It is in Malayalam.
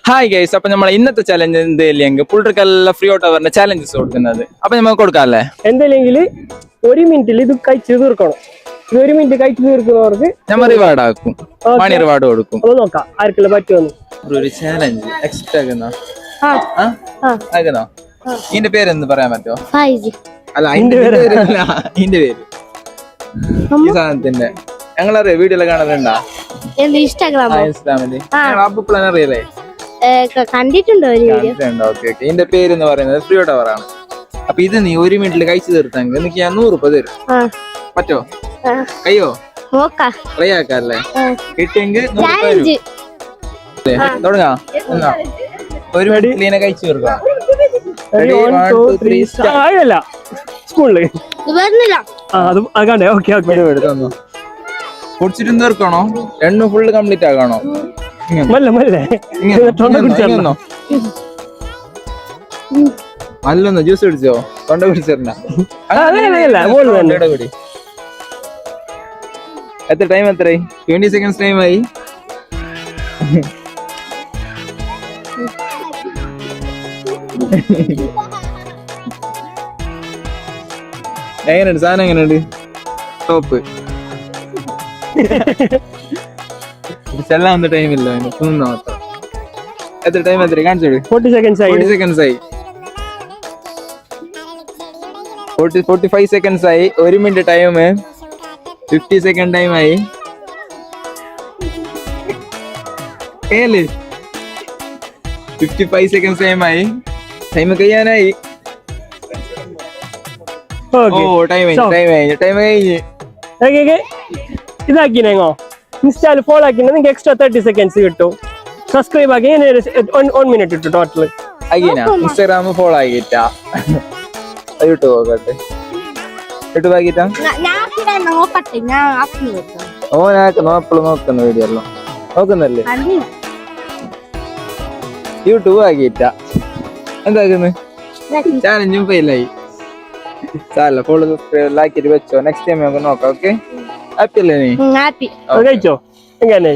ഹായ് ഗൈസ്, അപ്പൊ നമ്മളെ ഇന്നത്തെ ചലഞ്ച് എന്തെങ്കിലും പുള്ളിക്കെല്ലാം ഫ്രീ ഔട്ട് അവറിന്റെ ചലഞ്ചസ് കൊടുക്കുന്നത്. അപ്പൊ നമുക്ക് കൊടുക്കാല്ലേ? എന്തെങ്കിലും 1 മിനിറ്റിൽ ഇത് കഴിച്ചു തീർക്കണം. 1 മിനിറ്റ് കഴിച്ചു തീർക്കുന്നവർക്ക് നമ്മൾ റിവാർഡ് ആക്കും, മണി റിവാർഡ് കൊടുക്കും. അപ്പൊ നോക്കാം ആർക്കെല്ലാം പറ്റുമെന്ന്. ഒരു ചാലഞ്ച് എക്സ്പെക്ട് ആകുന്നോ? ഇതിന്റെ പേരെന്ത് പറയാൻ പറ്റുമോ? അല്ല, അതിന്റെ പേരല്ല, ഇതിന്റെ പേര് ഈ സാധനത്തിന്റെ. ഞങ്ങളറിയാം, വീഡിയോയിലെ കാണലുണ്ടാ ഇൻസ്റ്റാഗ്രാമില്? അറിയില്ലേ? കണ്ടിട്ടുണ്ടോ? ഇതിന്റെ പേരെന്ന് പറയുന്നത് ഫ്രീ ടവർ ആണ്. അപ്പൊ ഇത് നീ 1 മിനിറ്റിൽ കഴിച്ചു തീർത്തെങ്കിൽ എനിക്ക് ഞാൻ 100 രൂപ തരും. പറ്റോ? കയ്യോ? ട്രൈ ആക്കാല്ലേ? കിട്ടിയെങ്കിൽ 100 രൂപ തരും. തുടങ്ങാം. 1 മിനിറ്റിൽ കഴിച്ചു തീർക്കാം. സ്കൂളില് കുടിച്ചിട്ട് തീർക്കണോ? എണ്ണ ഫുള്ള് കംപ്ലീറ്റ് ആക്കണോ? നല്ലൊന്ന് ജ്യൂസ് കുടിച്ചോ? തൊണ്ട കുടിച്ചിരുന്ന എത്ര ടൈം? എത്രയായി? 20 സെക്കൻഡ്സ് ടൈം ആയി. എങ്ങനെയുണ്ട് സാധനം? എങ്ങനെയുണ്ട്? ടോപ്പ്. ചെല്ലാവുന്ന ടൈമില്ല, മാത്രം. എത്ര ടൈം? എത്ര കാണിച്ചോളൂ? 40 സെക്കൻഡ്സ് ആയി. 45 സെക്കൻഡ്സ് ആയി. 1 മിനിറ്റ് ടൈം. 50 സെക്കൻഡ് ടൈം ആയി. 55 സെക്കൻഡ്സ് ടൈം ആയി. ടൈം കഴിയാനായി. ടൈം കഴിഞ്ഞ് ഇതാക്കിനോ? ഇൻസ്റ്റാല് ഫോളോ ആക്കി നിങ്ങൾക്ക് എക്സ്ട്രാ 30 സെക്കൻഡ്സ് കിട്ടും. സബ്സ്ക്രൈബ് ആക്കി 1 മിനിറ്റ് ഇട്ടു ടോട്ടല്. ഇൻസ്റ്റാഗ്രാം ഫോളോ ആക്കിട്ടാ യൂട്യൂബ് നോക്കട്ടെ. യൂട്യൂബ് ആക്കിട്ടാ എപ്പോഴും നോക്കുന്ന വീഡിയോ അല്ലോ നോക്കുന്നല്ലേ? യൂട്യൂബ് ആക്കിട്ടാ എന്താക്കുന്നു? ചാലഞ്ചും ഫെയിലായി. സാരല്ല, ഫോളോ സബ്സ്ക്രൈബ് ആക്കിട്ട് വെച്ചോ. നെക്സ്റ്റ് ടൈം നമുക്ക് നോക്കാം. ഓക്കെ? ഹാപ്പി അല്ലേ നീ? കഴിച്ചോ? എങ്ങനെ?